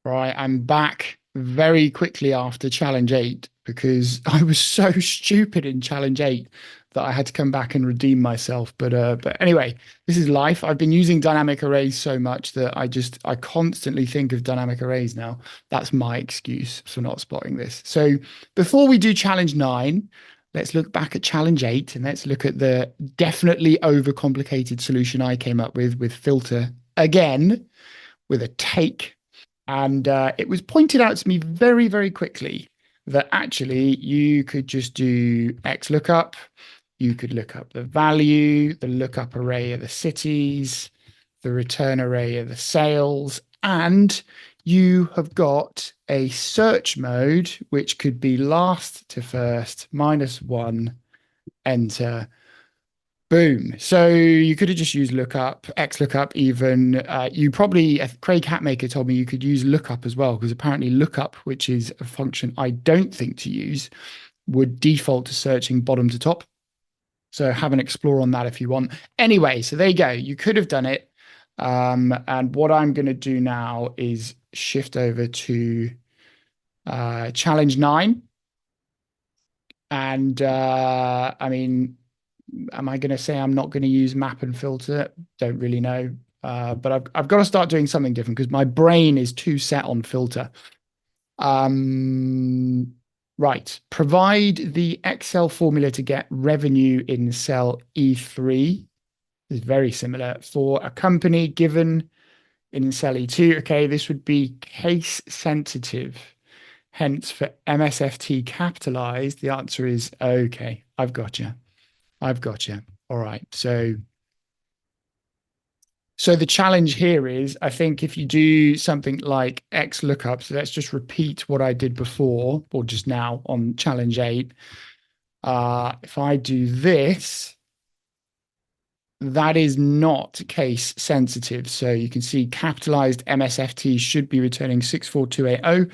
Right, I'm back very quickly after challenge 8 because I was so stupid in challenge 8 that I had to come back and redeem myself. But anyway, this is life. I've been using dynamic arrays so much that I constantly think of dynamic arrays now. That's my excuse for not spotting this. So before we do challenge 9, let's look back at challenge 8 and let's look at the definitely overcomplicated solution I came up with filter again with a take. And it was pointed out to me very, very quickly that actually you could just do XLOOKUP. You could look up the value, the lookup array of the cities, the return array of the sales, and you have got a search mode, which could be last to first, -1, enter, boom. So you could have just used lookup, XLOOKUP even. You probably, Craig Hatmaker told me you could use lookup as well, because apparently lookup, which is a function I don't think to use, would default to searching bottom to top. So have an explore on that if you want. Anyway, so there you go. You could have done it. And what I'm going to do now is shift over to challenge 9. And I mean, am I going to say I'm not going to use map and filter? Don't really know. But I've got to start doing something different because my brain is too set on filter. Right. Provide the Excel formula to get revenue in cell E3. Is very similar for a company given in cell E2. Okay, this would be case sensitive. Hence, for MSFT capitalized, the answer is okay. I've got you. I've got you. All right. So the challenge here is, I think if you do something like XLOOKUP, so let's just repeat what I did before or just now on challenge 8. If I do this, that is not case sensitive. So you can see capitalized MSFT should be returning 64280.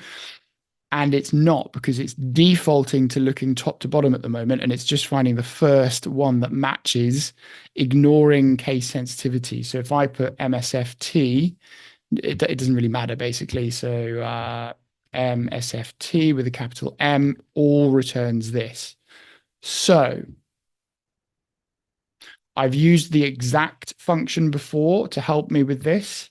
And it's not, because it's defaulting to looking top to bottom at the moment, and it's just finding the first one that matches, ignoring case sensitivity. So if I put MSFT, it doesn't really matter basically. So MSFT with a capital M all returns this. So I've used the exact function before to help me with this.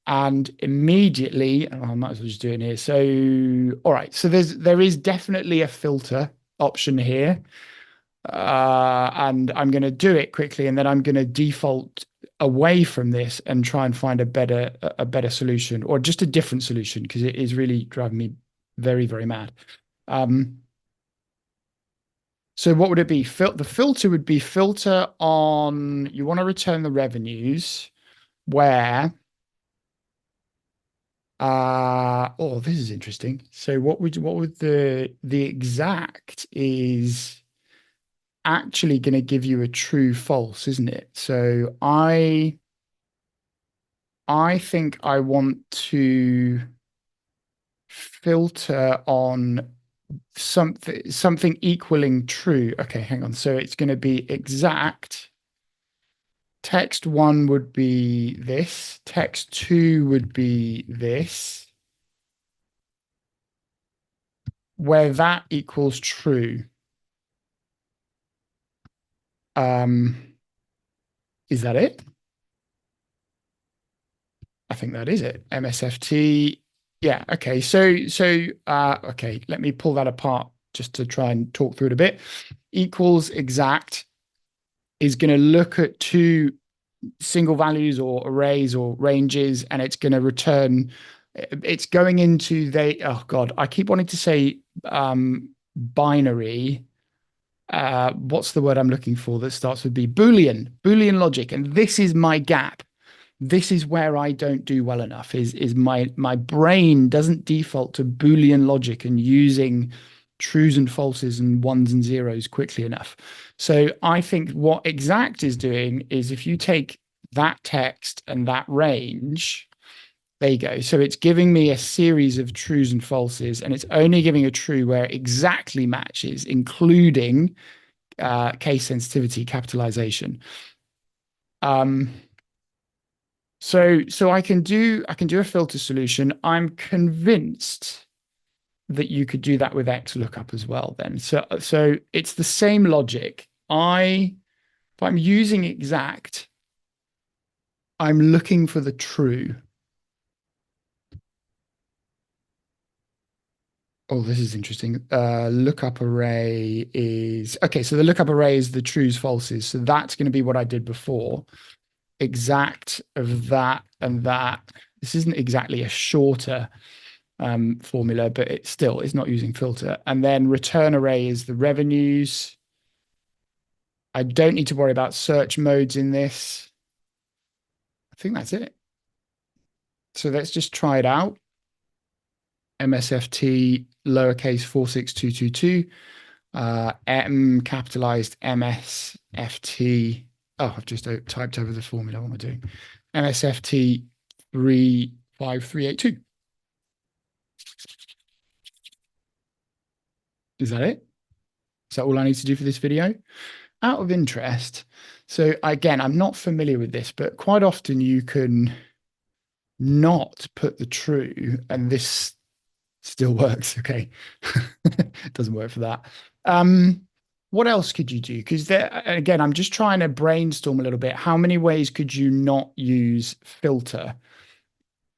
And immediately, I might as well just do it here. So, all right. So there is definitely a filter option here. And I'm going to do it quickly, and then I'm going to default away from this and try and find a better solution, or just a different solution, because it is really driving me very, very mad. So what would it be? The filter would be filter on, you want to return the revenues where oh, this is interesting. So what would the exact is actually going to give you a true false, isn't it? So I think I want to filter on something equaling true. Okay, hang on. So it's going to be exact. Text 1 would be this. Text 2 would be this. Where that equals true. Is that it? I think that is it. MSFT. Yeah. Okay. Okay. Let me pull that apart just to try and talk through it a bit. Equals exact is going to look at two single values or arrays or ranges, and it's going to return. It's going into oh God, I keep wanting to say binary. What's the word I'm looking for that starts with B? Boolean logic. And this is my gap. This is where I don't do well enough, is my brain doesn't default to Boolean logic and using trues and falses and ones and zeros quickly enough. So I think what exact is doing is, if you take that text and that range, there you go. So it's giving me a series of trues and falses, and it's only giving a true where it exactly matches, including case sensitivity capitalization. So I can do a filter solution. I'm convinced that you could do that with XLOOKUP as well then. So it's the same logic. If I'm using exact, I'm looking for the true. Oh, this is interesting. Lookup array is okay. So the lookup array is the trues, falses. So that's going to be what I did before. Exact of that and that. This isn't exactly a shorter formula, but it still is not using filter. And then return array is the revenues. I don't need to worry about search modes in this. I think that's it. So let's just try it out. MSFT lowercase 46222, M capitalized MSFT. Oh, I've just typed over the formula. What am I doing? MSFT 35382. Is that it? Is that all I need to do for this video? Out of interest, so again, I'm not familiar with this, but quite often you can not put the true, and this still works. Okay. It doesn't work for that. What else could you do? Because there, again, I'm just trying to brainstorm a little bit. How many ways could you not use filter?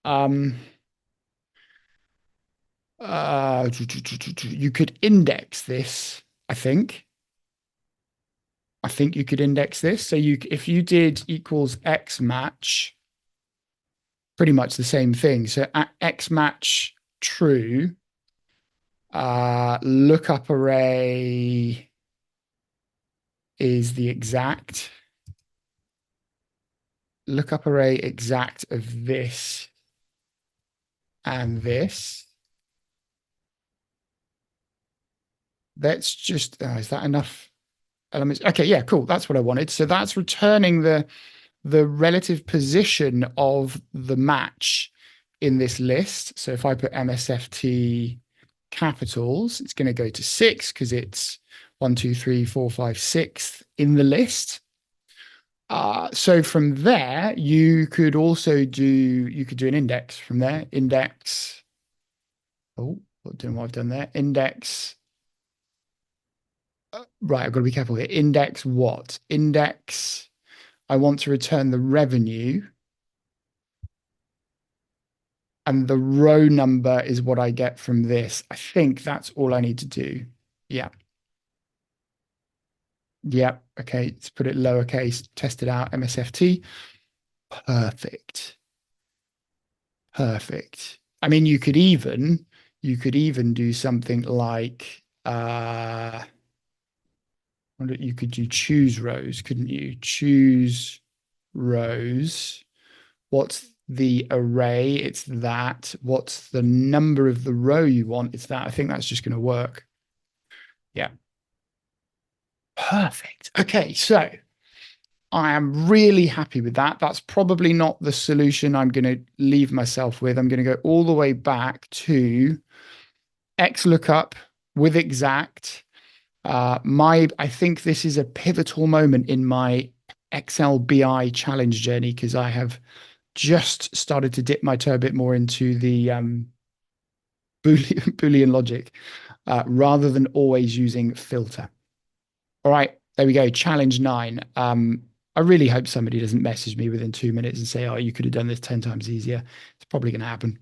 Um, you could index this, I think. I think you could index this. So if you did equals X match, pretty much the same thing. So at X match true, lookup array is the exact. Lookup array exact of this and this. Let's just, is that enough elements? Okay, yeah, cool. That's what I wanted. So that's returning the relative position of the match in this list. So if I put MSFT capitals, it's going to go to 6 because it's 1, 2, 3, 4, 5, 6 in the list. So from there, you could do an index from there. Index. Oh, doing what I've done there. Index. Right, I've got to be careful here. Index what? Index. I want to return the revenue. And the row number is what I get from this. I think that's all I need to do. Yeah. Yeah. Okay. Let's put it lowercase, test it out. MSFT. Perfect. Perfect. I mean, you could even do something like you could do choose rows, couldn't you? Choose rows. What's the array? It's that. What's the number of the row you want? It's that. I think that's just going to work. Yeah. Perfect. Okay, so I am really happy with that. That's probably not the solution I'm going to leave myself with. I'm going to go all the way back to XLOOKUP with exact. I think this is a pivotal moment in my Excel BI challenge journey because I have just started to dip my toe a bit more into the Boolean logic rather than always using filter. All right, there we go. Challenge 9. I really hope somebody doesn't message me within 2 minutes and say, "Oh, you could have done this 10 times easier." It's probably going to happen.